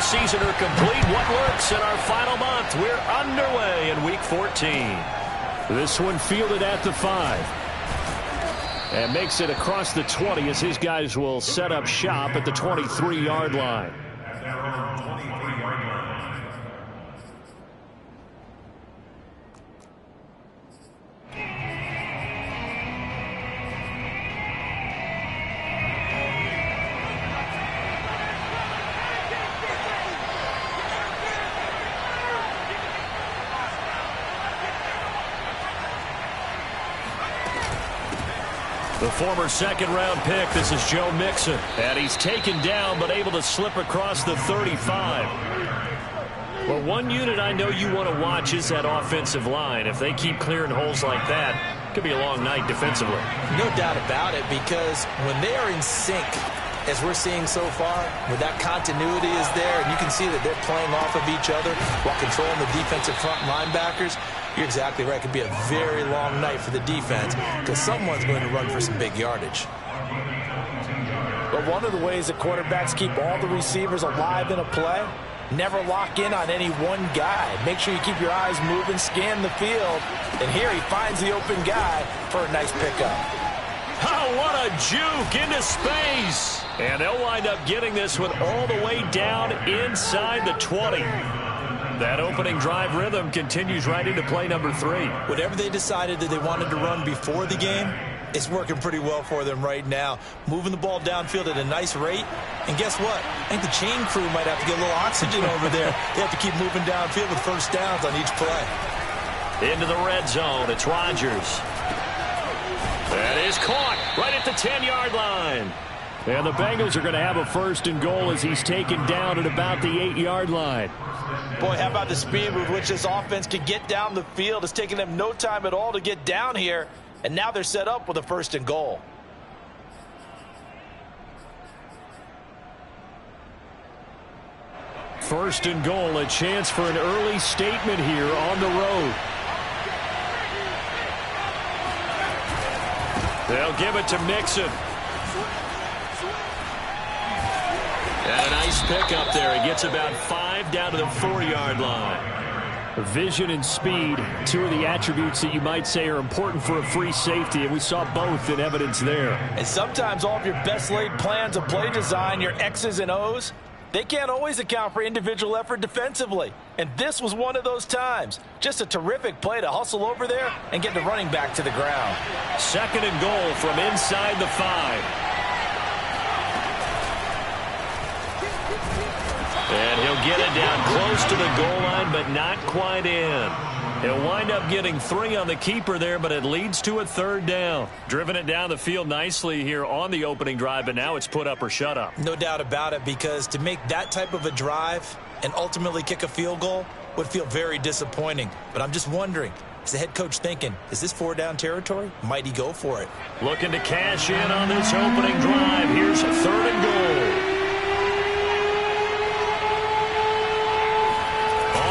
season are complete. What works in our final month? We're underway in Week 14. This one fielded at the 5. And makes it across the 20 as his guys will set up shop at the 23-yard line. The former second-round pick, this is Joe Mixon. And he's taken down but able to slip across the 35. Well, one unit I know you want to watch is that offensive line. If they keep clearing holes like that, it could be a long night defensively. No doubt about it, because when they are in sync, as we're seeing so far, when that continuity is there, and you can see that they're playing off of each other while controlling the defensive front linebackers, you're exactly right. It could be a very long night for the defense because someone's going to run for some big yardage. But one of the ways that quarterbacks keep all the receivers alive in a play, never lock in on any one guy. Make sure you keep your eyes moving, scan the field, and here he finds the open guy for a nice pickup. Oh, what a juke into space. And they'll wind up getting this one all the way down inside the 20. That opening drive rhythm continues right into play number 3. Whatever they decided that they wanted to run before the game, it's working pretty well for them right now. Moving the ball downfield at a nice rate. And guess what? I think the chain crew might have to get a little oxygen over there. They have to keep moving downfield with first downs on each play. Into the red zone. It's Rodgers. That is caught right at the 10-yard line. And the Bengals are going to have a first and goal as he's taken down at about the 8-yard line. Boy, how about the speed with which this offense can get down the field? It's taking them no time at all to get down here. And now they're set up with a first and goal. First and goal, a chance for an early statement here on the road. They'll give it to Mixon. And a nice pickup there. He gets about 5 down to the 4-yard line. Vision and speed, two of the attributes that you might say are important for a free safety, and we saw both in evidence there. And sometimes all of your best laid plans of play design, your X's and O's, they can't always account for individual effort defensively. And this was one of those times. Just a terrific play to hustle over there and get the running back to the ground. Second and goal from inside the 5. And he'll get it down close to the goal line, but not quite in. He'll wind up getting 3 on the keeper there, but it leads to a 3rd down. Driven it down the field nicely here on the opening drive, but now it's put up or shut up. No doubt about it, because to make that type of a drive and ultimately kick a field goal would feel very disappointing. But I'm just wondering, is the head coach thinking, is this 4-down territory? Might he go for it? Looking to cash in on this opening drive. Here's a 3rd and goal.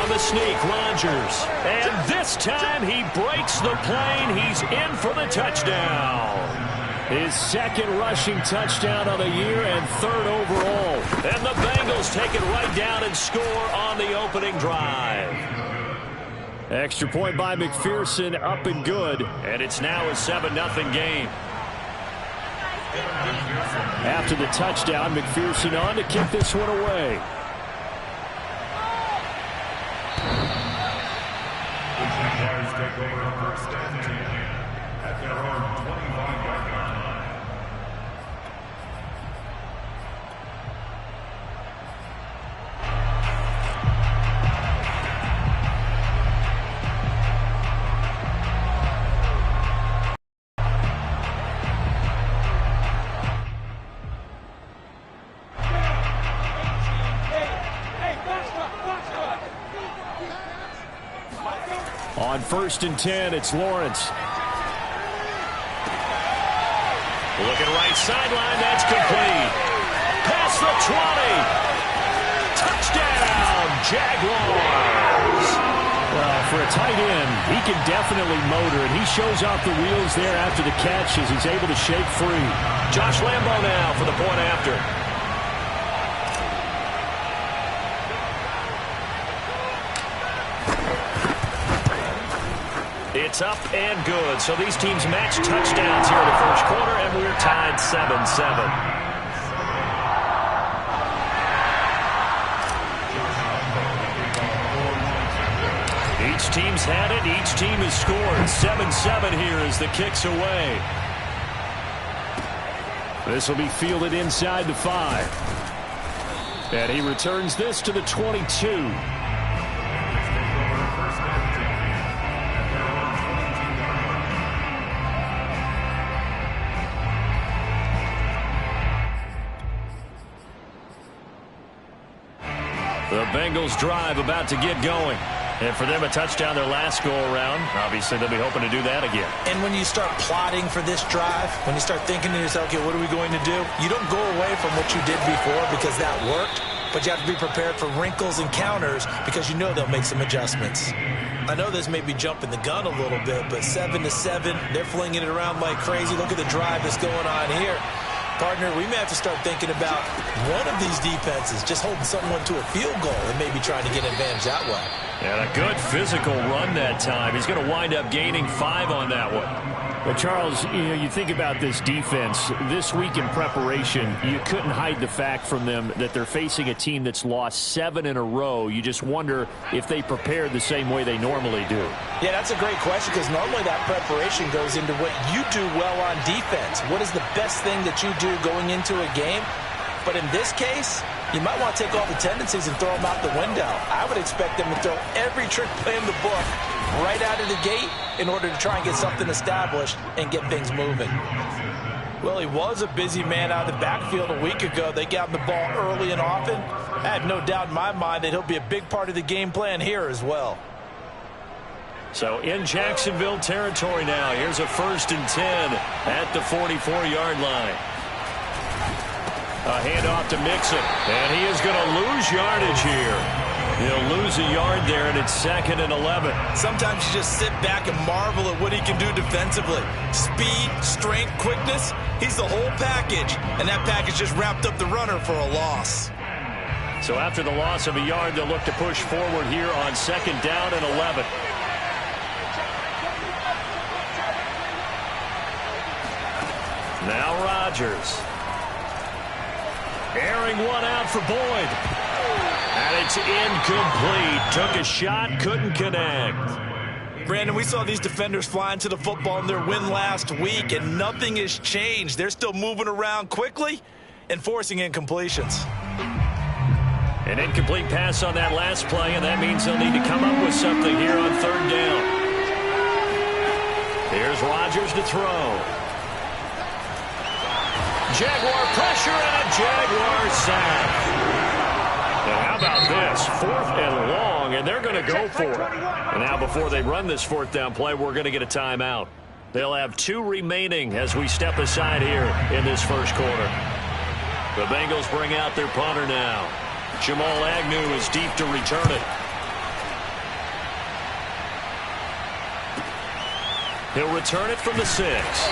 The sneak, Rodgers. And this time he breaks the plane. He's in for the touchdown. His second rushing touchdown of the year and 3rd overall. And the Bengals take it right down and score on the opening drive. Extra point by McPherson, up and good. And it's now a 7-0 game. After the touchdown, McPherson on to kick this one away. Take over first and 10 at their own 25-yard line. On 1st and 10, it's Lawrence. Looking right sideline, that's complete. Past the 20. Touchdown, Jaguars. Well, for a tight end, he can definitely motor, and he shows off the wheels there after the catch as he's able to shake free. Josh Lambo now for the point after. It's up and good. So these teams match touchdowns here in the first quarter, and we're tied 7-7. Each team's had it. Each team has scored. 7-7 here as the kick's away. This will be fielded inside the 5. And he returns this to the 22. The Bengals drive about to get going. And for them, a touchdown their last go-around. Obviously, they'll be hoping to do that again. And when you start plotting for this drive, when you start thinking to yourself, okay, what are we going to do? You don't go away from what you did before because that worked, but you have to be prepared for wrinkles and counters because you know they'll make some adjustments. I know this may be jumping the gun a little bit, but 7-7, they're flinging it around like crazy. Look at the drive that's going on here. Partner, we may have to start thinking about one of these defenses just holding someone to a field goal and maybe trying to get an advantage that way. And a good physical run that time. He's going to wind up gaining 5 on that one. Well, Charles, you think about this defense. This week in preparation, you couldn't hide the fact from them that they're facing a team that's lost 7 in a row. You just wonder if they prepared the same way they normally do. Yeah, that's a great question because normally that preparation goes into what you do well on defense. What is the best thing that you do going into a game? But in this case, you might want to take all the tendencies and throw them out the window. I would expect them to throw every trick play in the book right out of the gate in order to try and get something established and get things moving. Well, he was a busy man out of the backfield a week ago. They got him the ball early and often. I have no doubt in my mind that he'll be a big part of the game plan here as well. So in Jacksonville territory now. Here's a 1st and 10 at the 44-yard line. A handoff to Mixon, and he is going to lose yardage here. He'll lose a yard there, and it's 2nd and 11. Sometimes you just sit back and marvel at what he can do defensively. Speed, strength, quickness, he's the whole package, and that package just wrapped up the runner for a loss. So after the loss of a yard, they'll look to push forward here on 2nd down and 11. Now Rodgers. Airing one out for Boyd. And it's incomplete. Took a shot, couldn't connect. Brandon, we saw these defenders flying to the football in their win last week, and nothing has changed. They're still moving around quickly and forcing incompletions. An incomplete pass on that last play, and that means they'll need to come up with something here on 3rd down. Here's Rodgers to throw. Jaguar pressure and a Jaguar sack. And how about this? 4th and long, and they're going to go for it. And now before they run this 4th down play, we're going to get a timeout. They'll have 2 remaining as we step aside here in this first quarter. The Bengals bring out their punter now. Jamal Agnew is deep to return it. He'll return it from the 6.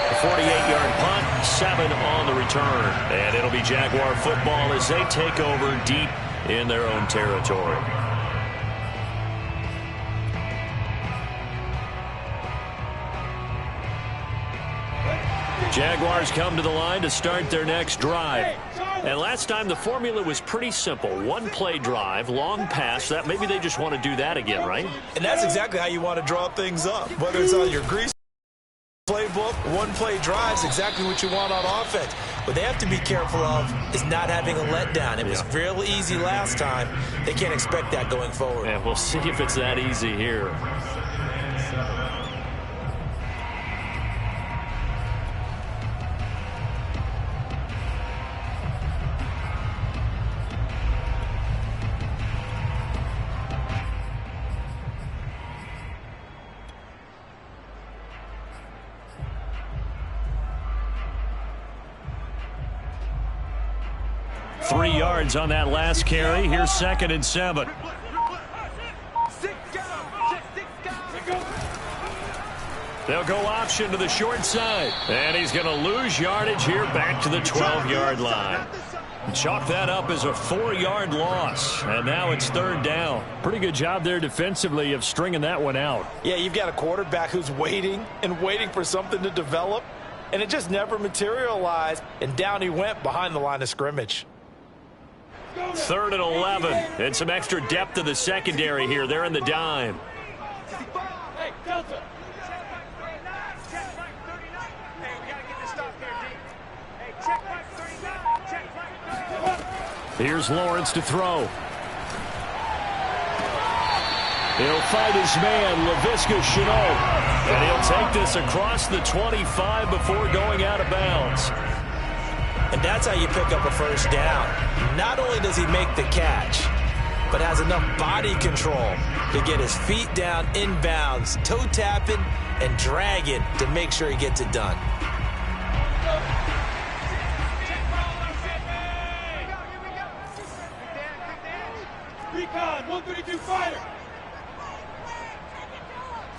A 48-yard punt, 7 on the return. And it'll be Jaguar football as they take over deep in their own territory. Jaguars come to the line to start their next drive. And last time the formula was pretty simple. 1-play drive, long pass. That maybe they just want to do that again, right? And that's exactly how you want to draw things up. Whether it's on your grease playbook, 1-play drives, exactly what you want on offense. What they have to be careful of is not having a letdown. It was real easy last time. They can't expect that going forward. And we'll see if it's that easy here. Three yards on that last carry. Here's 2nd and 7. They'll go option to the short side. And he's going to lose yardage here back to the 12-yard line. Chalk that up as a 4-yard loss, and now it's 3rd down. Pretty good job there defensively of stringing that one out. Yeah, you've got a quarterback who's waiting and waiting for something to develop, and it just never materialized, and down he went behind the line of scrimmage. 3rd and 11, and some extra depth to the secondary here. They're in the dime. Hey, Delta. Here's Lawrence to throw. He'll fight his man, Laviska Shenault. And he'll take this across the 25 before going out of bounds. And that's how you pick up a 1st down. Not only does he make the catch, but has enough body control to get his feet down inbounds, toe tapping and dragging to make sure he gets it done. Recon, 132 fighter.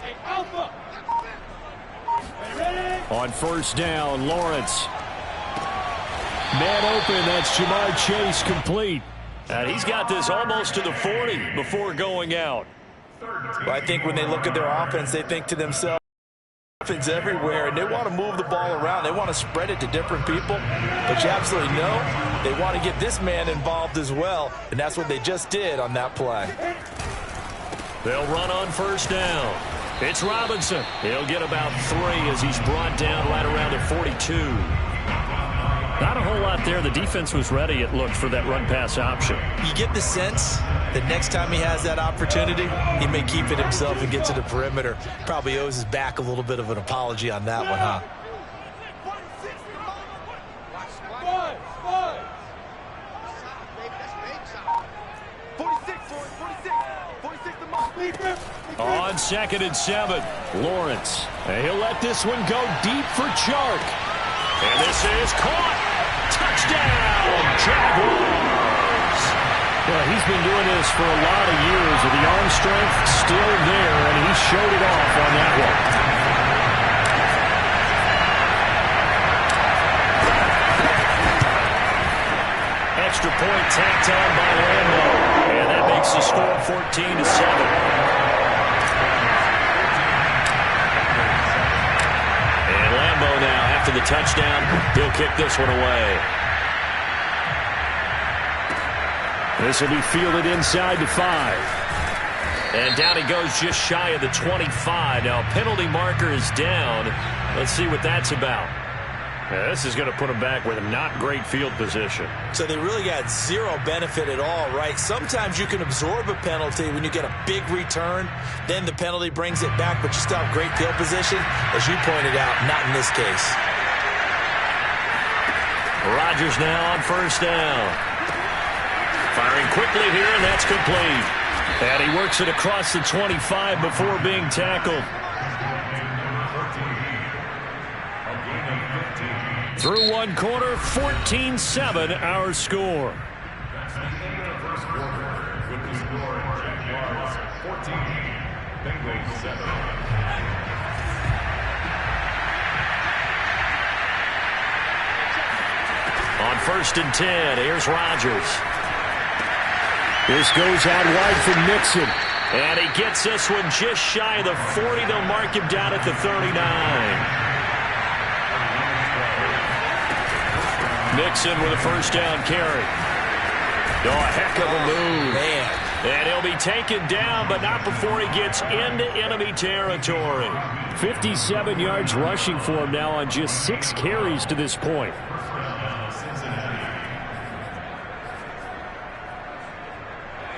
Hey, Alpha. Ready? On 1st down, Lawrence. Man open, that's Jamar Chase complete. And he's got this almost to the 40 before going out. Well, I think when they look at their offense, they think to themselves, offense everywhere, and they want to move the ball around. They want to spread it to different people. But you absolutely know they want to get this man involved as well, and that's what they just did on that play. They'll run on 1st down. It's Robinson. He'll get about 3 as he's brought down right around the 42. Not a whole lot there. The defense was ready, it looked, for that run-pass option. You get the sense that next time he has that opportunity, he may keep it himself and get to the perimeter. Probably owes his back a little bit of an apology on that one, huh? On 2nd and 7, Lawrence. And he'll let this one go deep for Chark. and this is caught. Touchdown, Jaguars. Well, he's been doing this for a lot of years with the arm strength still there, and he showed it off on that one. Extra point tacked on by Lambo, and that makes the score 14-7. Now, after the touchdown, he'll kick this one away. This will be fielded inside the 5. And down he goes just shy of the 25. Now, penalty marker is down. Let's see what that's about. Yeah, this is going to put him back with a not great field position. So they really got zero benefit at all, right? Sometimes you can absorb a penalty when you get a big return. Then the penalty brings it back, but you still have great field position. As you pointed out, not in this case. Rodgers now on 1st down. Firing quickly here, and that's complete. And he works it across the 25 before being tackled. Through one quarter, 14-7 our score. That's the end of the first quarter with the score Jaguars 14, Bengals 7. On 1st and 10, here's Rodgers. This goes out wide for Mixon. And he gets this one just shy of the 40. They'll mark him down at the 39. Mixon with a 1st down carry. Oh, a heck of a move. Man. And he'll be taken down, but not before he gets into enemy territory. 57 yards rushing for him now on just 6 carries to this point.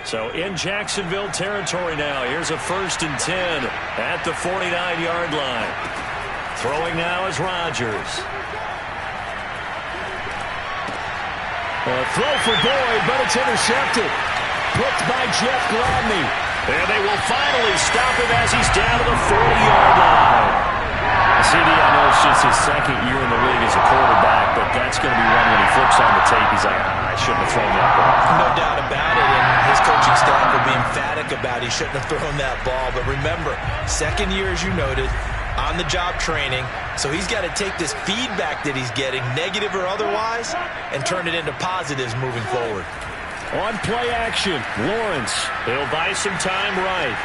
So in Jacksonville territory now. Here's a 1st and 10 at the 49-yard line. Throwing now is Rodgers. A throw for Boyd, but it's intercepted. Picked by Jeff Gladney. And they will finally stop him as he's down to the 40-yard line. CD, I know it's just his 2nd year in the league as a quarterback, but that's going to be one when he flips on the tape. He's like, I shouldn't have thrown that ball. No doubt about it, and his coaching staff will be emphatic about he shouldn't have thrown that ball. But remember, 2nd year, as you noted, on-the-job training. So he's got to take this feedback that he's getting, negative or otherwise, and turn it into positives moving forward. On play action, Lawrence. He'll buy some time right.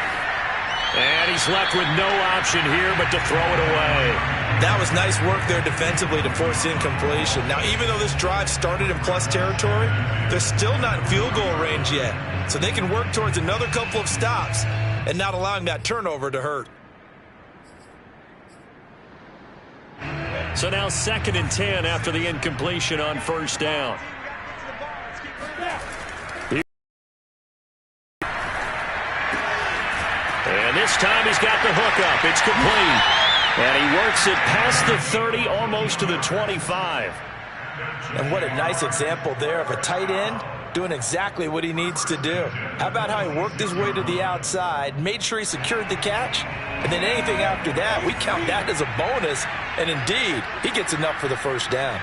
And he's left with no option here but to throw it away. That was nice work there defensively to force incompletion. Now, even though this drive started in plus territory, they're still not in field goal range yet. So they can work towards another couple of stops and not allowing that turnover to hurt. So now 2nd and 10 after the incompletion on first down. And this time he's got the hook up. It's complete. And he works it past the 30, almost to the 25. And what a nice example there of a tight end doing exactly what he needs to do. How about how he worked his way to the outside, made sure he secured the catch, and then anything after that, we count that as a bonus. And indeed, he gets enough for the first down.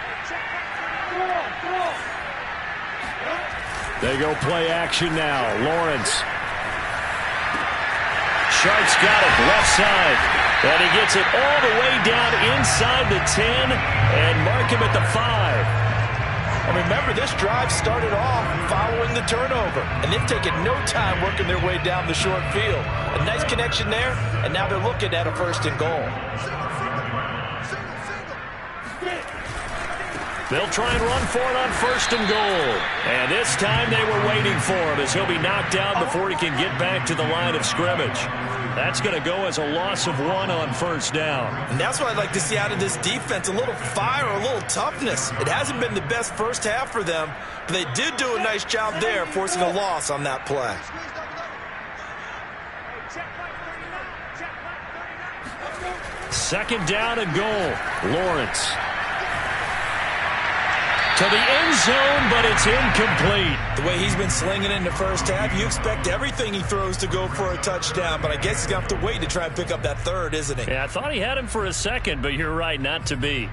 They go play action now. Lawrence. Shark's got it left side. And he gets it all the way down inside the 10 and mark him at the 5. And remember, this drive started off following the turnover, and they've taken no time working their way down the short field. A nice connection there, and now they're looking at a 1st and goal. They'll try and run for it on 1st and goal. And this time they were waiting for him as he'll be knocked down before he can get back to the line of scrimmage. That's going to go as a loss of 1 on first down. And that's what I'd like to see out of this defense, a little fire, a little toughness. It hasn't been the best first half for them, but they did do a nice job there forcing a loss on that play. Second down and goal. Lawrence. To the end zone, but it's incomplete. The way he's been slinging it in the first half, you expect everything he throws to go for a touchdown, but I guess he's going to have to wait to try and pick up that 3rd, isn't he? Yeah, I thought he had him for a second, but you're right, not to be.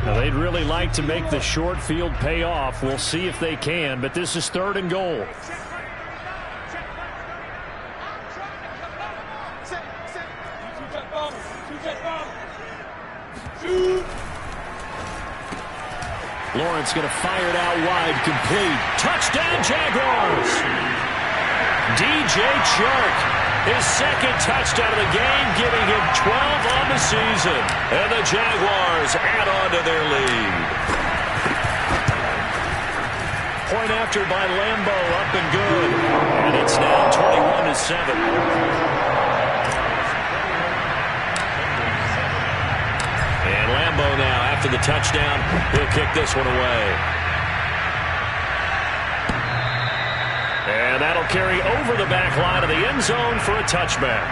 Now, they'd really like to make the short field pay off. We'll see if they can, but this is 3rd and goal. Lawrence going to fire it out wide, complete. Touchdown, Jaguars! DJ Chark, his 2nd touchdown of the game, giving him 12 on the season. And the Jaguars add on to their lead. Point after by Lambeau, up and good. And it's now 21-7. And Lambeau now, after the touchdown, he'll kick this one away. And that'll carry over the back line of the end zone for a touchback.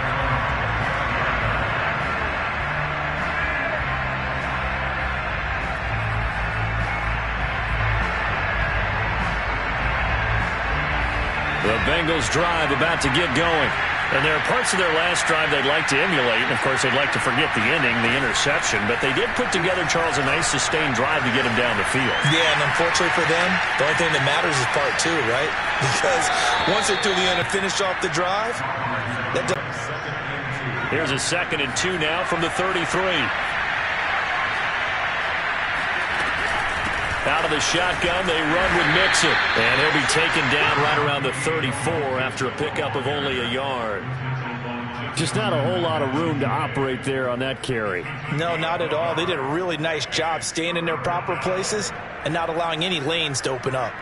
The Bengals drive about to get going. And there are parts of their last drive they'd like to emulate. And, of course, they'd like to forget the ending, the interception. But they did put together, Charles, a nice sustained drive to get him down the field. Yeah, and unfortunately for them, the only thing that matters is part 2, right? Because once they're to the end and finish off the drive, that does. Here's a 2nd and 2 now from the 33. Out of the shotgun, they run with Mixon. And he'll be taken down right around the 34 after a pickup of only a yard. Just not a whole lot of room to operate there on that carry. No, not at all. They did a really nice job staying in their proper places and not allowing any lanes to open up.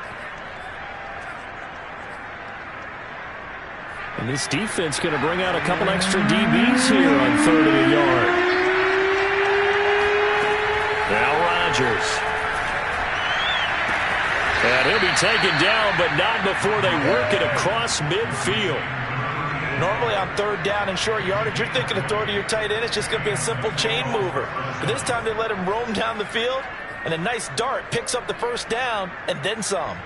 And this defense going to bring out a couple extra DBs here on 3rd and a yard. Now Rodgers. And he'll be taken down, but not before they work it across midfield. Normally on 3rd down and short yardage, you're thinking of throwing to your tight end. It's just going to be a simple chain mover. But this time they let him roam down the field, and a nice dart picks up the first down and then some.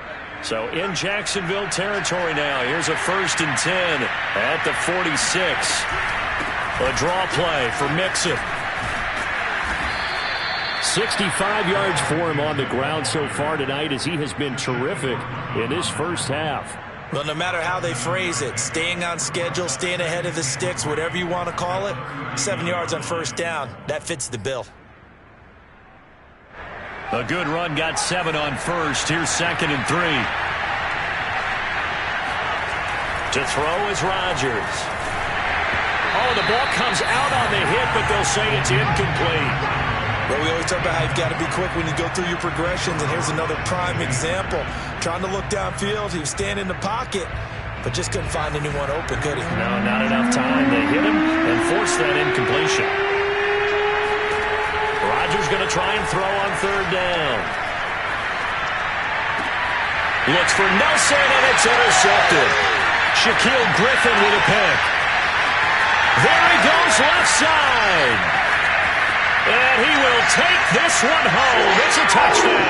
So in Jacksonville territory now. Here's a 1st and 10 at the 46. A draw play for Mixon. 65 yards for him on the ground so far tonight as he has been terrific in this first half. Well, no matter how they phrase it, staying on schedule, staying ahead of the sticks, whatever you want to call it, 7 yards on first down, that fits the bill. A good run got 7 on first. Here's 2nd and 3. To throw is Rodgers. Oh, the ball comes out on the hit, but they'll say it's incomplete. Well, we always talk about how you've got to be quick when you go through your progressions, and here's another prime example. Trying to look downfield, he was standing in the pocket, but just couldn't find anyone open, could he? No, not enough time. They hit him and forced that incompletion. Rodgers going to try and throw on 3rd down. Looks for Nelson, and it's intercepted. Shaquille Griffin with a pick. There he goes left side. And he will take this one home. It's a touchdown.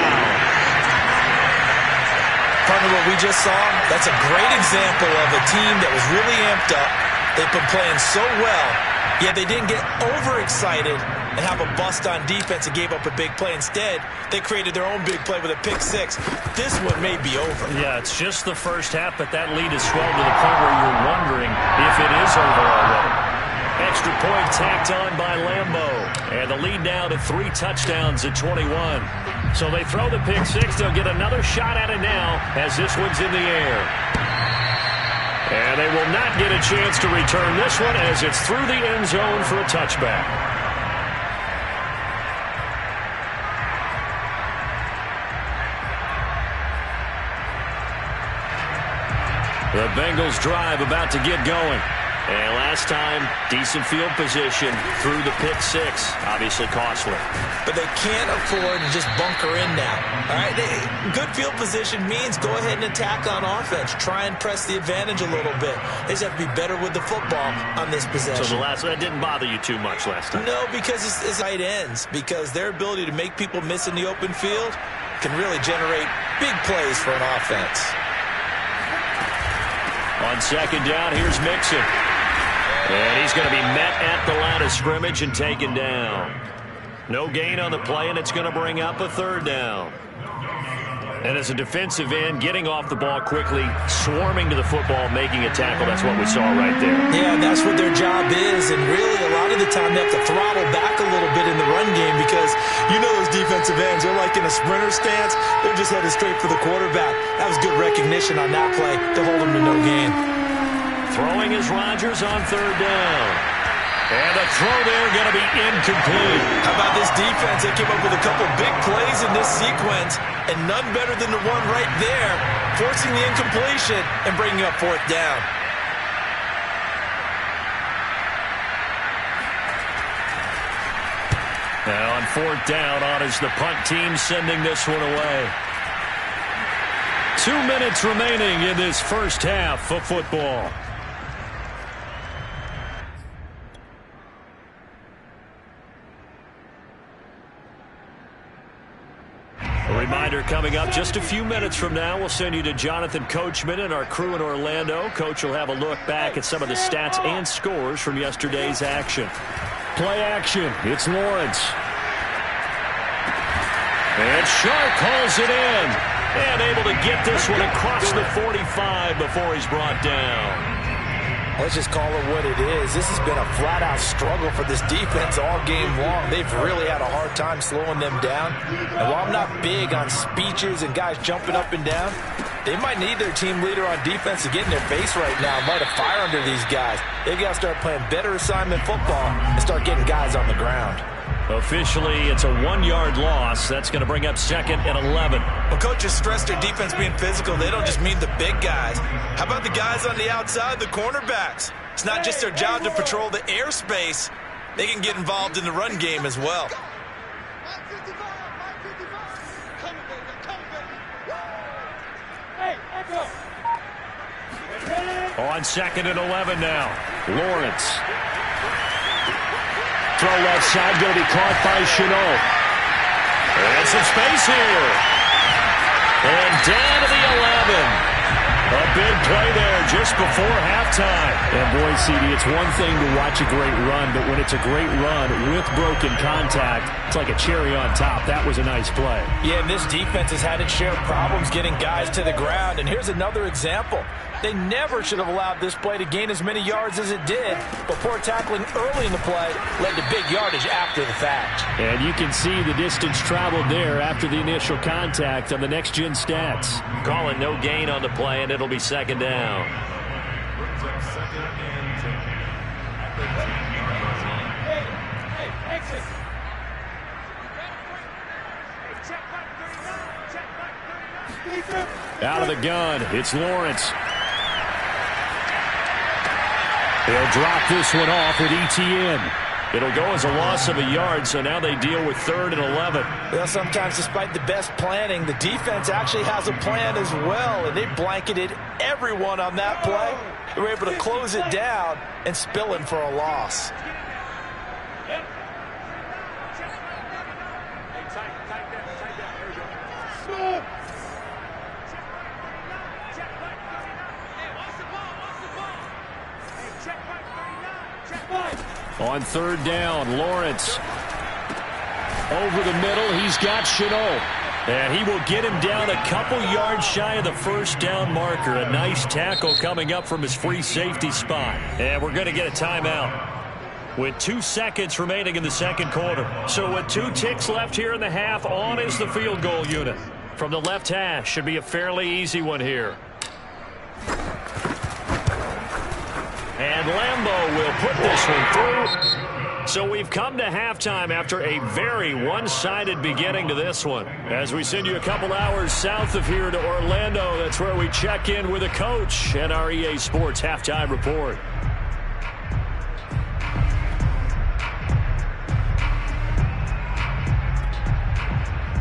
Partner, what we just saw, that's a great example of a team that was really amped up. They've been playing so well, yet they didn't get overexcited and have a bust on defense and gave up a big play. Instead, they created their own big play with a pick 6. This one may be over. Yeah, it's just the first half, but that lead has swelled to the point where you're wondering if it is over already. Extra point tacked on by Lambeau. And the lead now to 3 touchdowns at 21. So they throw the pick 6. They'll get another shot at it now as this one's in the air. And they will not get a chance to return this one as it's through the end zone for a touchback. The Bengals drive about to get going. And last time, decent field position through the pick 6. Obviously costly. But they can't afford to just bunker in now. All right, good field position means go ahead and attack on offense. Try and press the advantage a little bit. They just have to be better with the football on this possession. So that didn't bother you too much last time? No, because it's tight ends. Because their ability to make people miss in the open field can really generate big plays for an offense. On 2nd down, here's Mixon. And he's going to be met at the line of scrimmage and taken down. No gain on the play, and it's going to bring up a 3rd down. And as a defensive end, getting off the ball quickly, swarming to the football, making a tackle, that's what we saw right there. Yeah, that's what their job is, and really a lot of the time they have to throttle back a little bit in the run game because you know those defensive ends, they're like in a sprinter stance, they're just headed straight for the quarterback. That was good recognition on that play to hold them to no gain. Throwing is Rodgers on 3rd down. And the throw there going to be incomplete. How about this defense? They came up with a couple big plays in this sequence, and none better than the one right there, forcing the incompletion and bringing up 4th down. Now on 4th down, on is the punt team sending this one away. 2 minutes remaining in this first half of football. A reminder coming up just a few minutes from now, we'll send you to Jonathan Coachman and our crew in Orlando. Coach will have a look back at some of the stats and scores from yesterday's action. Play action. It's Lawrence. And Sharp calls it in. And able to get this one across the 45 before he's brought down. Let's just call it what it is. This has been a flat-out struggle for this defense all game long. They've really had a hard time slowing them down. And while I'm not big on speeches and guys jumping up and down, they might need their team leader on defense to get in their face right now and light a fire under these guys. They've got to start playing better assignment football and start getting guys on the ground. Officially, it's a 1-yard loss. That's going to bring up 2nd and 11. When coaches stress their defense being physical, they don't just mean the big guys. How about the guys on the outside, the cornerbacks? It's not just their job to patrol the airspace. They can get involved in the run game as well. On 2nd and 11 now. Lawrence. Throw left side, going to be caught by Chenault. And some space here. And down to the 11. A big play there just before halftime. And boy, CD, it's one thing to watch a great run, but when it's a great run with broken contact, it's like a cherry on top. That was a nice play. Yeah, and this defense has had its share of problems getting guys to the ground. And here's another example. They never should have allowed this play to gain as many yards as it did, but poor tackling early in the play led to big yardage after the fact. And you can see the distance traveled there after the initial contact on the next-gen stats. Calling no gain on the play, and it'll be second down. Hey, exit. Out of the gun, it's Lawrence. He'll drop this one off with ETN. It'll go as a loss of a yard, so now they deal with 3rd and 11. Well, sometimes despite the best planning, the defense actually has a plan as well, and they blanketed everyone on that play. They were able to close it down and spill in for a loss. On 3rd down, Lawrence. Over the middle, he's got Chenault. And he will get him down a couple yards shy of the first down marker. A nice tackle coming up from his free safety spot. And we're going to get a timeout with 2 seconds remaining in the second quarter. So with 2 ticks left here in the half, on is the field goal unit. From the left hash, should be a fairly easy one here. And Lambeau will put this one through. So we've come to halftime after a very one-sided beginning to this one. As we send you a couple hours south of here to Orlando, that's where we check in with a coach at our EA Sports Halftime Report.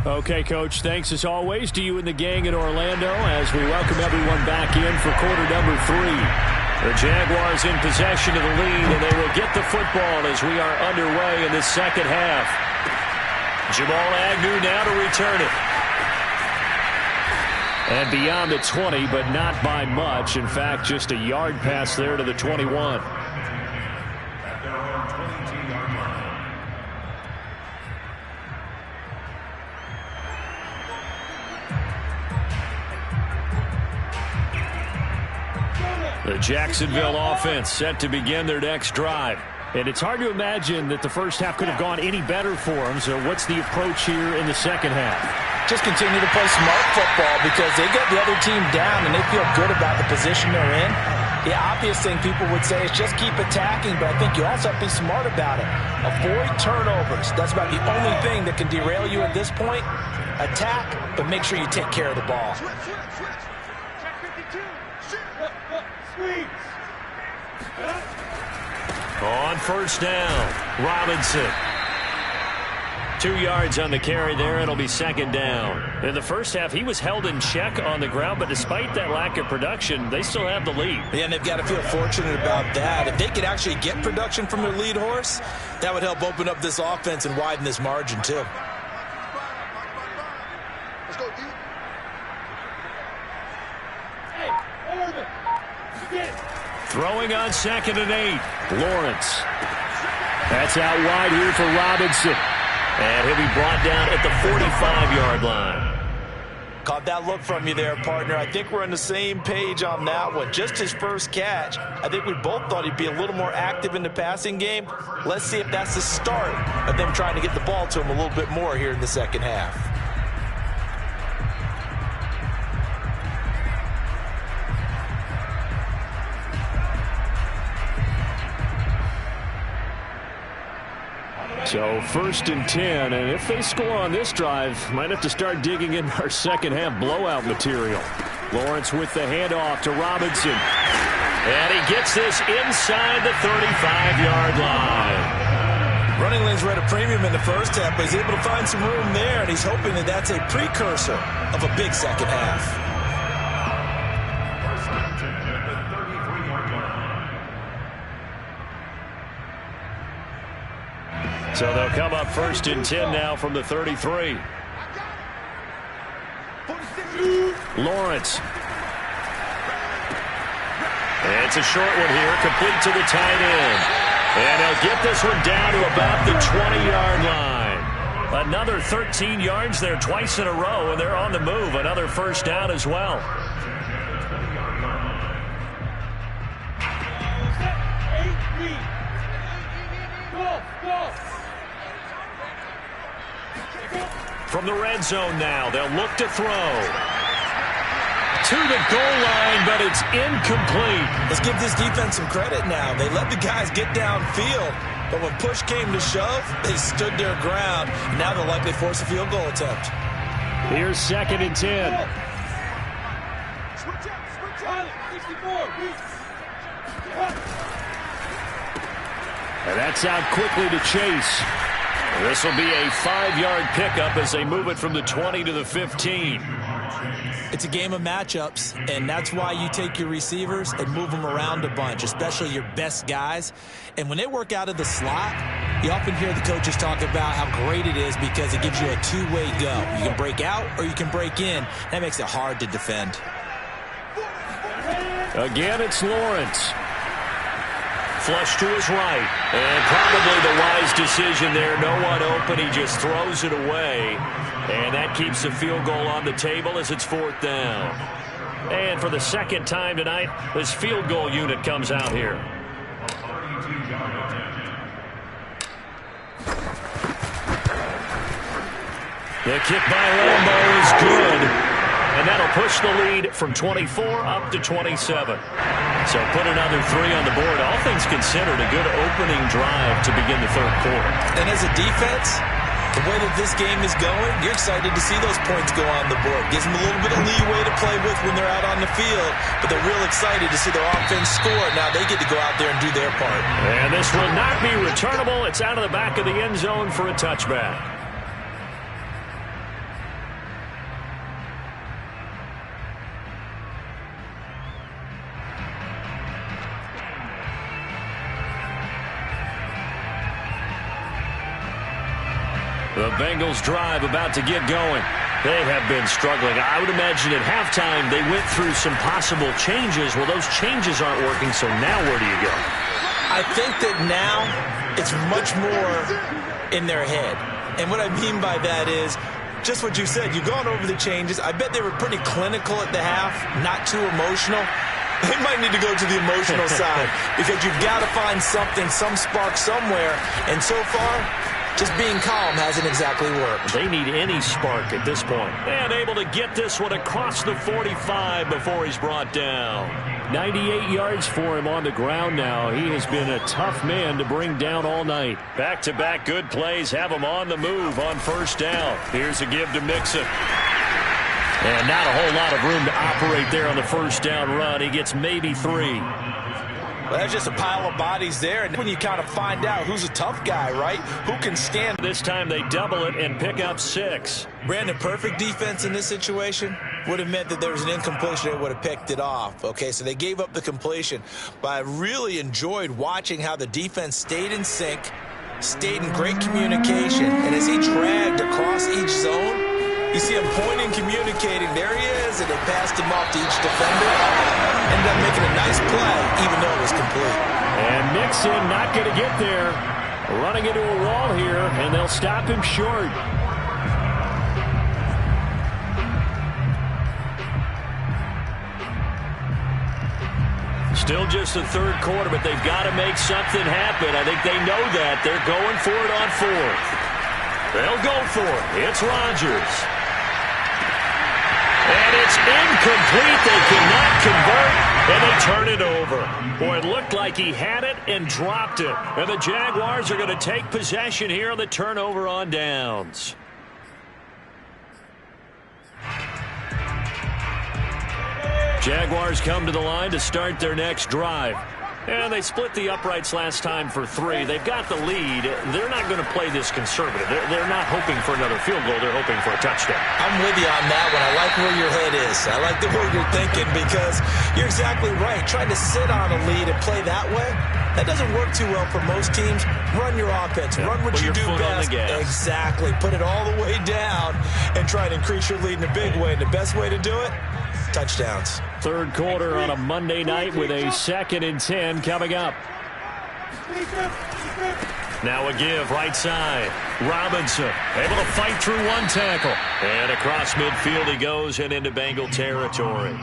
Okay, Coach, thanks as always to you and the gang in Orlando as we welcome everyone back in for quarter number 3. The Jaguars in possession of the lead, and they will get the football as we are underway in the second half. Jamal Agnew now to return it. And beyond the 20, but not by much. In fact, just a yard pass there to the 21. The Jacksonville offense set to begin their next drive. And it's hard to imagine that the first half could have gone any better for them. So what's the approach here in the second half? Just continue to play smart football because they got the other team down and they feel good about the position they're in. The obvious thing people would say is just keep attacking, but I think you also have to be smart about it. Avoid turnovers. That's about the only thing that can derail you at this point. Attack, but make sure you take care of the ball. On first down, Robinson. 2 yards on the carry there. It'll be second down. In the first half, he was held in check on the ground, but despite that lack of production, they still have the lead. Yeah, and they've got to feel fortunate about that. If they could actually get production from their lead horse, that would help open up this offense and widen this margin, too. Let's go, dude. Hey, Orban, you get it. Throwing on 2nd and 8. Lawrence. That's out wide here for Robinson. And he'll be brought down at the 45-yard line. Caught that look from you there, partner. I think we're on the same page on that one. Just his first catch. I think we both thought he'd be a little more active in the passing game. Let's see if that's the start of them trying to get the ball to him a little bit more here in the second half. So 1st and 10, and if they score on this drive, might have to start digging in our second half blowout material. Lawrence with the handoff to Robinson. And he gets this inside the 35-yard line. Running lanes were at a premium in the first half, but he's able to find some room there, and he's hoping that that's a precursor of a big second half. So they'll come up 1st and 10 now from the 33. Lawrence. It's a short one here, complete to the tight end. And he'll get this one down to about the 20-yard line. Another 13 yards there twice in a row, and they're on the move. Another first down as well. From the red zone now, they'll look to throw. To the goal line, but it's incomplete. Let's give this defense some credit now. They let the guys get downfield, but when push came to shove, they stood their ground. Now they'll likely force a field goal attempt. Here's 2nd and 10. And that's out quickly to Chase. This will be a 5-yard pickup as they move it from the 20 to the 15. It's a game of matchups, and that's why you take your receivers and move them around a bunch, especially your best guys. And when they work out of the slot, you often hear the coaches talk about how great it is because it gives you a two-way go. You can break out or you can break in. That makes it hard to defend. Again, it's Lawrence. Flush to his right. And probably the wise decision there. No one open. He just throws it away. And that keeps the field goal on the table as it's 4th down. And for the second time tonight, this field goal unit comes out here. The kick by Lambo is good. And that'll push the lead from 24 up to 27. So put another 3 on the board. All things considered, a good opening drive to begin the 3rd quarter. And as a defense, the way that this game is going, you're excited to see those points go on the board. Gives them a little bit of leeway to play with when they're out on the field, but they're real excited to see their offense score. Now they get to go out there and do their part. And this will not be returnable. It's out of the back of the end zone for a touchback. The Bengals drive about to get going. They have been struggling. I would imagine at halftime they went through some possible changes. Well, those changes aren't working, so now where do you go? I think that now it's much more in their head. And what I mean by that is just what you said. You've gone over the changes. I bet they were pretty clinical at the half, not too emotional. They might need to go to the emotional side because you've got to find something, some spark somewhere. And so far, just being calm hasn't exactly worked. They need any spark at this point. And able to get this one across the 45 before he's brought down. 98 yards for him on the ground now. He has been a tough man to bring down all night. Back-to-back good plays have him on the move on 1st down. Here's a give to Mixon. And not a whole lot of room to operate there on the 1st down run. He gets maybe 3. Well, that's just a pile of bodies there, and when you kind of find out who's a tough guy, right? Who can stand. This time they double it and pick up 6. Brandon, perfect defense in this situation would have meant that there was an incompletion. They would have picked it off. Okay, so they gave up the completion. But I really enjoyed watching how the defense stayed in sync, stayed in great communication, and as he dragged across each zone, you see him pointing, communicating. There he is, and they passed him off to each defender. Ended up making a nice play, even though it was complete. And Mixon not going to get there. Running into a wall here, and they'll stop him short. Still just the 3rd quarter, but they've got to make something happen. I think they know that. They're going for it on 4th. They'll go for it. It's Rodgers. And it's incomplete. They cannot convert, and they turn it over. Boy, it looked like he had it and dropped it. And the Jaguars are going to take possession here on the turnover on downs. Jaguars come to the line to start their next drive. And they split the uprights last time for 3. They've got the lead. They're not going to play this conservative. They're not hoping for another field goal. They're hoping for a touchdown. I'm with you on that one. I like where your head is. I like the way you're thinking because you're exactly right. Trying to sit on a lead and play that way, That doesn't work too well for most teams. Run your offense. Run what you do best. Exactly. Put it all the way down and try to increase your lead in a big way. And the best way to do it, touchdowns. Third quarter on a Monday night with a 2nd and 10 coming up. Now a give right side. Robinson able to fight through one tackle. And across midfield he goes and into Bengal territory.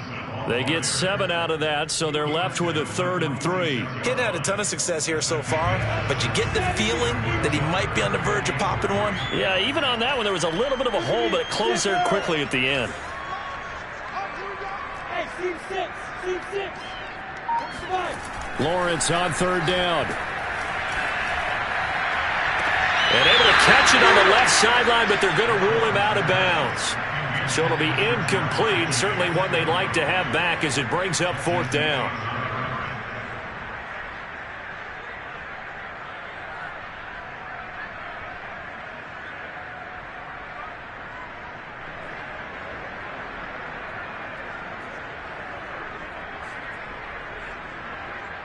They get 7 out of that, so they're left with a 3rd and 3. He's had a ton of success here so far, but you get the feeling that he might be on the verge of popping one. Yeah, even on that one, there was a little bit of a hole, but it closed there quickly at the end. Hey, team 6. Lawrence on 3rd down. And able to catch it on the left sideline, but they're going to rule him out of bounds. So it'll be incomplete. Certainly one they'd like to have back as it brings up 4th down.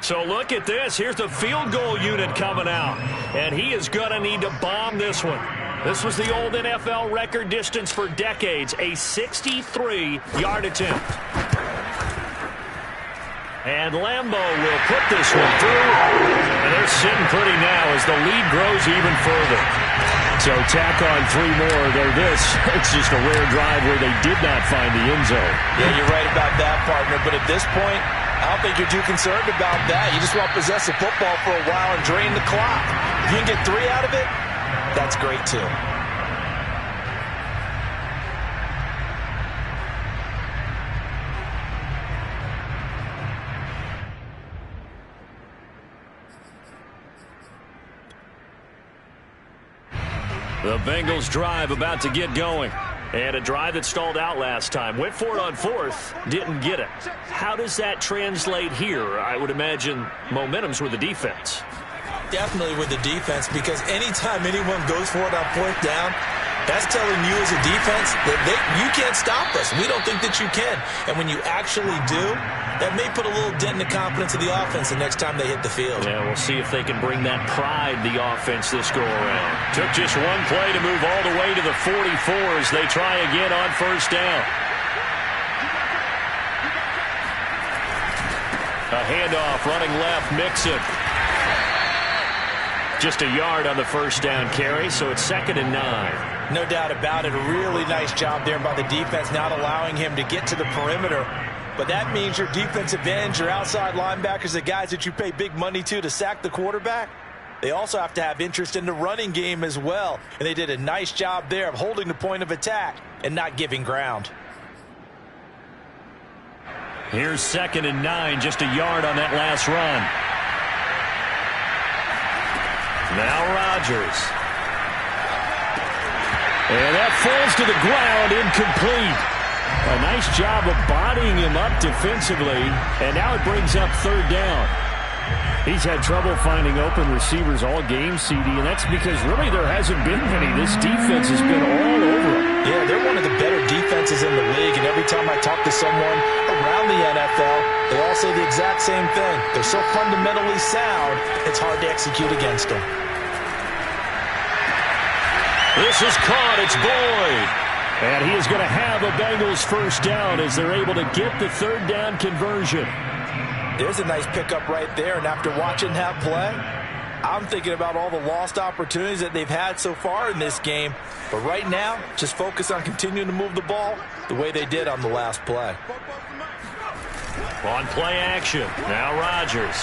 So look at this. Here's the field goal unit coming out. And he is going to need to bomb this one. This was the old NFL record distance for decades, a 63-yard attempt. And Lambeau will put this one through. And they're sitting pretty now as the lead grows even further. So tack on 3 more, though this, it's just a rare drive where they did not find the end zone. Yeah, you're right about that, partner. But at this point, I don't think you're too concerned about that. You just want to possess the football for a while and drain the clock. If you can get 3 out of it, that's great, too. The Bengals drive about to get going. And a drive that stalled out last time. Went for it on 4th, didn't get it. How does that translate here? I would imagine momentum's with the defense. Definitely with the defense, because anytime anyone goes for it on 4th down, that's telling you as a defense that you can't stop us. We don't think that you can. And when you actually do, that may put a little dent in the confidence of the offense the next time they hit the field. Yeah, we'll see if they can bring that pride, the offense, this go-around. Took just one play to move all the way to the 44 as they try again on 1st down. A handoff, running left, Mixon. Just a yard on the 1st down carry, so it's 2nd and 9. No doubt about it. A really nice job there by the defense, not allowing him to get to the perimeter. But that means your defensive ends, your outside linebackers, the guys that you pay big money to sack the quarterback, they also have to have interest in the running game as well. And they did a nice job there of holding the point of attack and not giving ground. Here's 2nd and 9, just a yard on that last run. Now Rodgers. And that falls to the ground, incomplete. A nice job of bodying him up defensively, and now it brings up 3rd down. He's had trouble finding open receivers all game, CD, and that's because really there hasn't been many. This defense has been all over him. Yeah, they're one of the better defenses in the league, and every time I talk to someone around the NFL, they all say the exact same thing. They're so fundamentally sound, it's hard to execute against them. This is caught. It's Boyd. And he is going to have a Bengals 1st down as they're able to get the 3rd down conversion. There's a nice pickup right there, and after watching that play, I'm thinking about all the lost opportunities that they've had so far in this game. But right now, just focus on continuing to move the ball the way they did on the last play. On play action. Now Rodgers.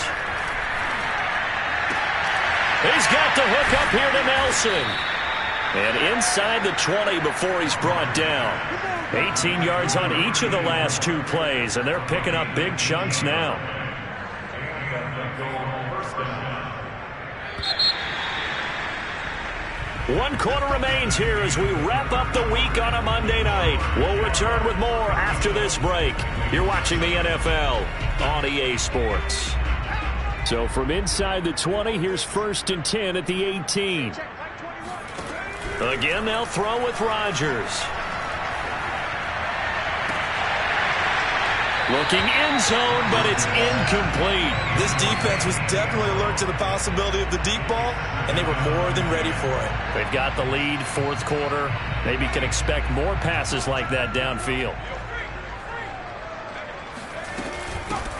He's got the hook up here to Nelson. And inside the 20 before he's brought down. 18 yards on each of the last 2 plays, and they're picking up big chunks now. 1 quarter remains here as we wrap up the week on a Monday night. We'll return with more after this break. You're watching the NFL on EA Sports. So from inside the 20, here's 1st and 10 at the 18. Again, they'll throw with Rodgers. Looking end zone, but it's incomplete. This defense was definitely alert to the possibility of the deep ball, and they were more than ready for it. They've got the lead, fourth quarter. Maybe can expect more passes like that downfield.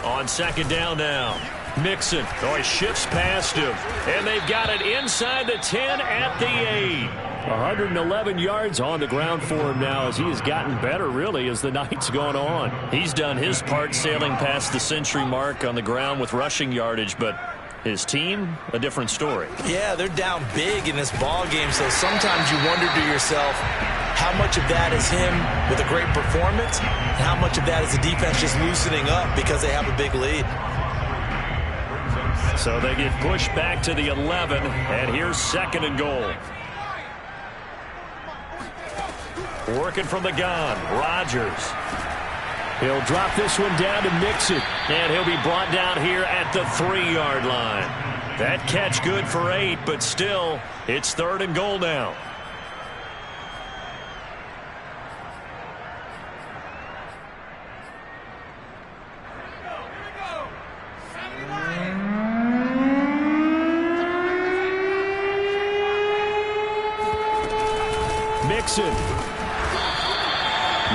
On second down now. Mixon. Oh, he shifts past him. And they've got it inside the 10 at the 8. 111 yards on the ground for him now as he has gotten better, really, as the night's gone on. He's done his part sailing past the century mark on the ground with rushing yardage, but his team, a different story. Yeah, they're down big in this ball game, so sometimes you wonder to yourself how much of that is him with a great performance and how much of that is the defense just loosening up because they have a big lead. So they get pushed back to the 11, and here's second and goal. Working from the gun, Rodgers. He'll drop this one down to Mixon, and he'll be brought down here at the 3-yard line. That catch good for 8, but still, it's third and goal now. Mixon.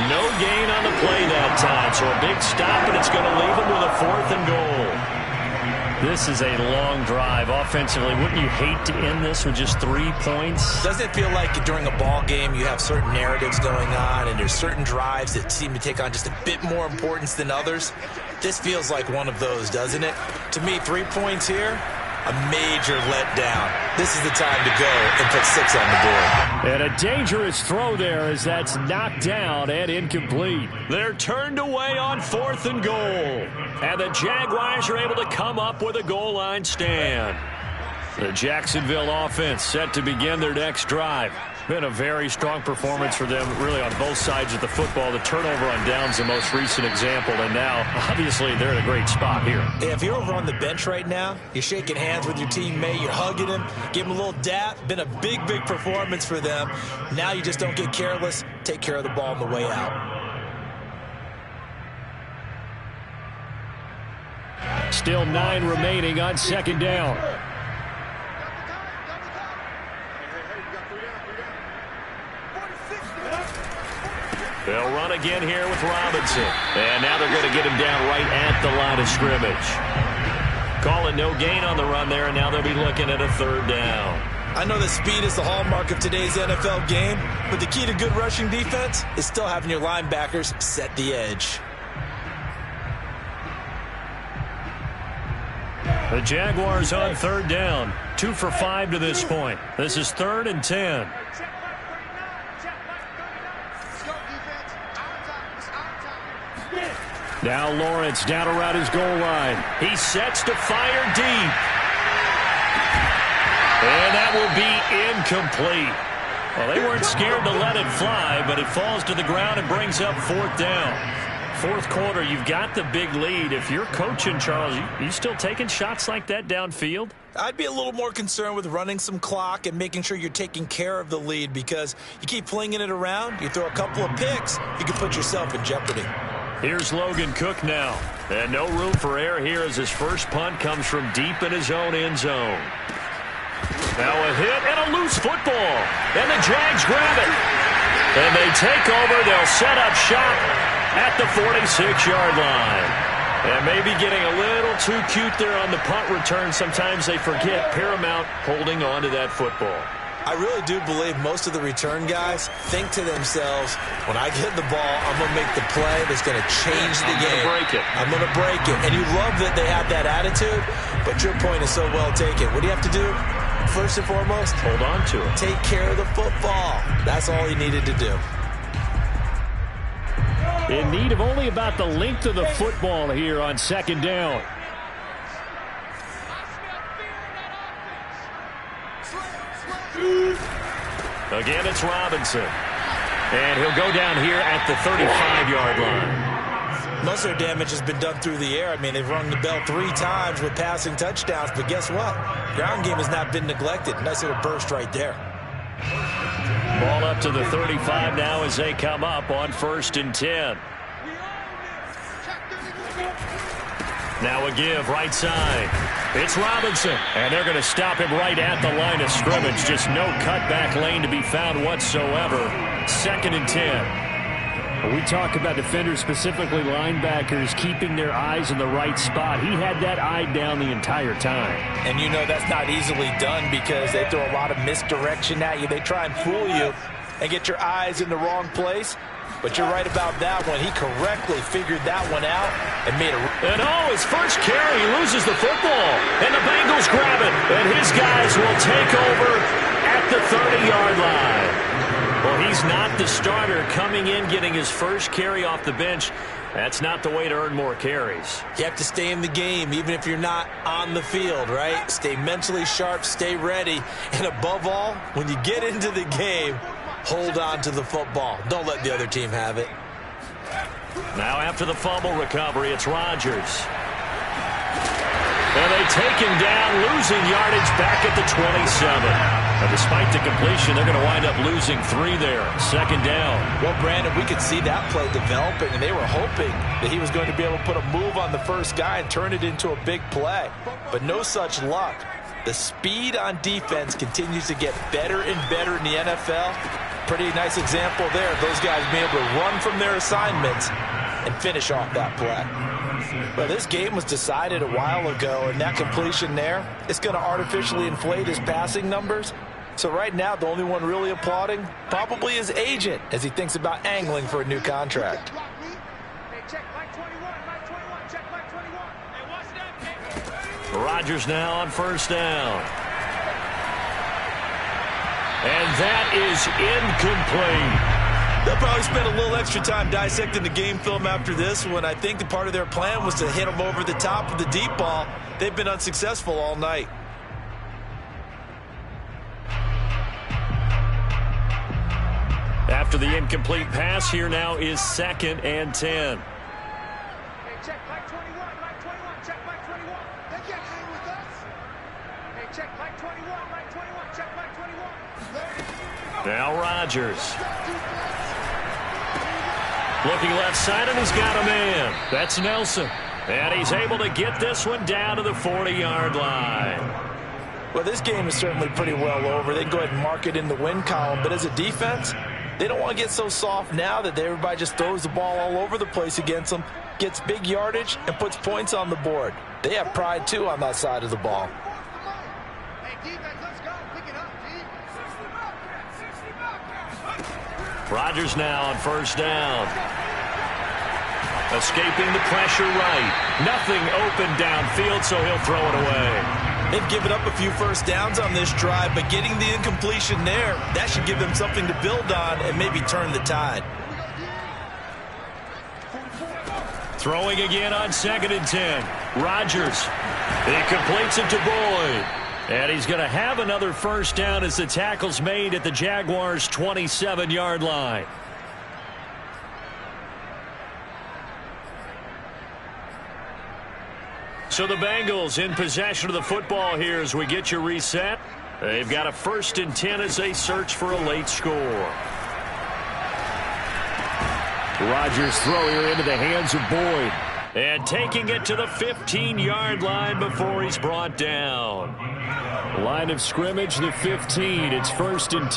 No gain on the play that time, so a big stop, and it's going to leave him with a 4th and goal. This is a long drive offensively. Wouldn't you hate to end this with just 3 points? Doesn't it feel like during a ball game you have certain narratives going on and there's certain drives that seem to take on just a bit more importance than others? This feels like one of those, doesn't it? To me, 3 points here, a major letdown. This is the time to go and put 6 on the board. And a dangerous throw there as that's knocked down and incomplete. They're turned away on 4th and goal. And the Jaguars are able to come up with a goal line stand. The Jacksonville offense set to begin their next drive. Been a very strong performance for them, really, on both sides of the football. The turnover on downs, the most recent example, and now, obviously, they're in a great spot here. Yeah, if you're over on the bench right now, you're shaking hands with your teammate, you're hugging him, give him a little dap. Been a big, big performance for them. Now you just don't get careless. Take care of the ball on the way out. Still 9 remaining on second down. They'll run again here with Robinson. And now they're going to get him down right at the line of scrimmage. Calling no gain on the run there, and now they'll be looking at a 3rd down. I know that speed is the hallmark of today's NFL game, but the key to good rushing defense is still having your linebackers set the edge. The Jaguars on 3rd down. 2 for 5 to this point. This is 3rd and 10. Now Lawrence down around his goal line. He sets to fire deep. And that will be incomplete. Well, they weren't scared to let it fly, but it falls to the ground and brings up 4th down. 4th quarter, you've got the big lead. If you're coaching, Charles, you still taking shots like that downfield? I'd be a little more concerned with running some clock and making sure you're taking care of the lead, because you keep flinging it around, you throw a couple of picks, you can put yourself in jeopardy. Here's Logan Cook now. And no room for error here as his first punt comes from deep in his own end zone. Now a hit and a loose football. And the Jags grab it. And they take over. They'll set up shop at the 46-yard line. And maybe getting a little too cute there on the punt return. Sometimes they forget Paramount holding on to that football. I really do believe most of the return guys think to themselves, when I get the ball, I'm going to make the play that's going to change the game. I'm going to break it. And you love that they have that attitude, but your point is so well taken. What do you have to do? First and foremost, hold on to it. Take care of the football. That's all he needed to do. In need of only about the length of the football here on second down. Again, it's Robinson. And he'll go down here at the 35-yard line. Most of their damage has been done through the air. I mean, they've rung the bell 3 times with passing touchdowns, but guess what? Ground game has not been neglected. Nice little burst right there. Ball up to the 35 now as they come up on 1st and 10. Now a give right side. It's Robinson, and they're going to stop him right at the line of scrimmage. Just no cutback lane to be found whatsoever. 2nd and 10. We talk about defenders, specifically linebackers, keeping their eyes in the right spot. He had that eye down the entire time. And you know that's not easily done because they throw a lot of misdirection at you. They try and fool you and get your eyes in the wrong place. But you're right about that one. He correctly figured that one out and made a... And his first carry, he loses the football. And the Bengals grab it. And his guys will take over at the 30-yard line. Well, he's not the starter coming in, getting his first carry off the bench. That's not the way to earn more carries. You have to stay in the game, even if you're not on the field, right? Stay mentally sharp, stay ready. And above all, when you get into the game, hold on to the football. Don't let the other team have it. Now after the fumble recovery, it's Rodgers. And they take him down, losing yardage back at the 27. Now, despite the completion, they're going to wind up losing 3 there. 2nd down. Well, Brandon, we could see that play developing, and they were hoping that he was going to be able to put a move on the first guy and turn it into a big play. But no such luck. The speed on defense continues to get better and better in the NFL. Pretty nice example there of those guys being able to run from their assignments and finish off that play. Well, this game was decided a while ago, and that completion there, it's going to artificially inflate his passing numbers. So right now, the only one really applauding probably his agent as he thinks about angling for a new contract. Rodgers now on 1st down. And that is incomplete. They'll probably spend a little extra time dissecting the game film after this one. I think the part of their plan was to hit them over the top of the deep ball. They've been unsuccessful all night. After the incomplete pass, here now is 2nd and 10. Hey, check Mike 21, Mike 21, check Mike 21. They can't hang with us. Hey, check Mike 21, Mike 21, check Mike 21. Now Rodgers. Looking left side, and he's got a man. That's Nelson. And he's able to get this one down to the 40-yard line. Well, this game is certainly pretty well over. They can go ahead and mark it in the win column. But as a defense, they don't want to get so soft now that everybody just throws the ball all over the place against them, gets big yardage, and puts points on the board. They have pride, too, on that side of the ball. Hey, defense, let's go. Pick it up, D. Rodgers now on 1st down. Escaping the pressure right. Nothing open downfield, so he'll throw it away. They've given up a few first downs on this drive, but getting the incompletion there, that should give them something to build on and maybe turn the tide. Throwing again on 2nd and 10. Rodgers. He completes it to Boyd. And he's going to have another first down as the tackle's made at the Jaguars' 27-yard line. So the Bengals in possession of the football here as we get you reset. They've got a 1st and 10 as they search for a late score. Rodgers throw here into the hands of Boyd. And taking it to the 15-yard line before he's brought down. Line of scrimmage, the 15. It's 1st and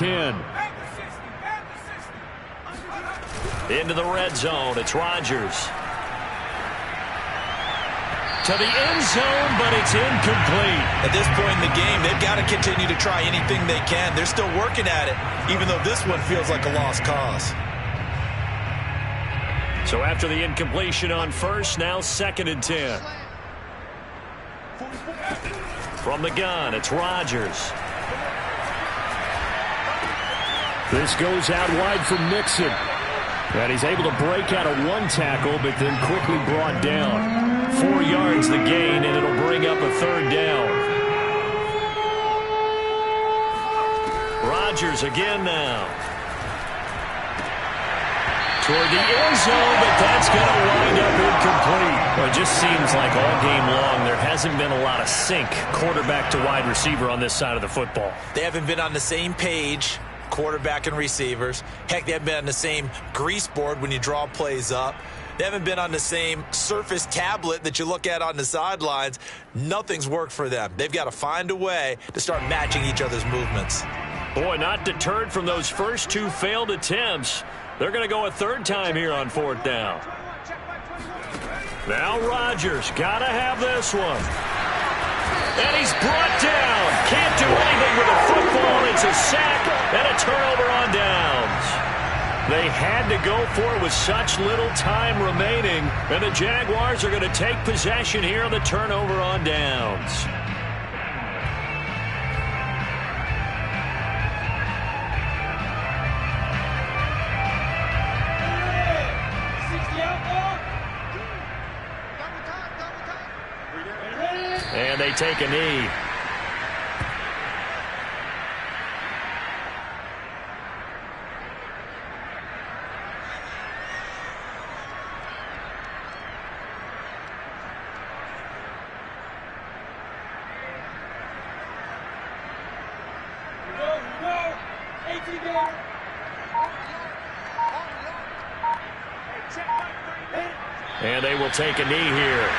10. Into the red zone. It's Rodgers. To the end zone, but it's incomplete. At this point in the game, they've got to continue to try anything they can. They're still working at it, even though this one feels like a lost cause. So after the incompletion on 1st, now 2nd and 10. From the gun, it's Rodgers. This goes out wide for Mixon. And he's able to break out of one tackle, but then quickly brought down. 4 yards the gain, and it'll bring up a 3rd down. Rodgers again now. Toward the end zone, but that's going to wind up incomplete. Well, it just seems like all game long there hasn't been a lot of sync quarterback to wide receiver on this side of the football. They haven't been on the same page, quarterback and receivers. Heck, they haven't been on the same grease board when you draw plays up. They haven't been on the same Surface tablet that you look at on the sidelines. Nothing's worked for them. They've got to find a way to start matching each other's movements. Boy, not deterred from those first two failed attempts. They're going to go a third time here on fourth down. Now Rodgers got to have this one. And he's brought down. Can't do anything with the football. It's a sack and a turnover on downs. They had to go for it with such little time remaining. And the Jaguars are going to take possession here on the turnover on downs. And they take a knee. And they will take a knee here.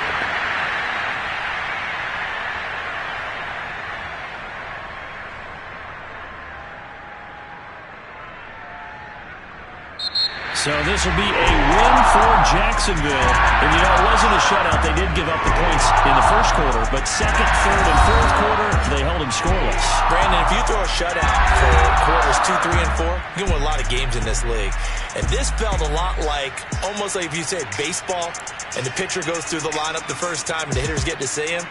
So this will be a win for Jacksonville. And, you know, it wasn't a shutout. They did give up the points in the first quarter. But second, third, and fourth quarter, they held them scoreless. Brandon, if you throw a shutout for quarters 2, 3, and 4, you can win a lot of games in this league. And this felt a lot like, almost like if you say baseball, and the pitcher goes through the lineup the first time, and the hitters get to see him.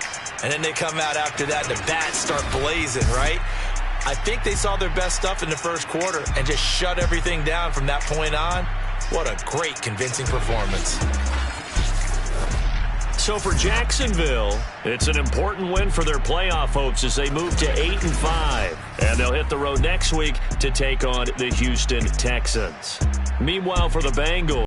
And then they come out after that, and the bats start blazing, right? I think they saw their best stuff in the first quarter and just shut everything down from that point on. What a great, convincing performance. So for Jacksonville, it's an important win for their playoff hopes as they move to 8-5. And they'll hit the road next week to take on the Houston Texans. Meanwhile, for the Bengals,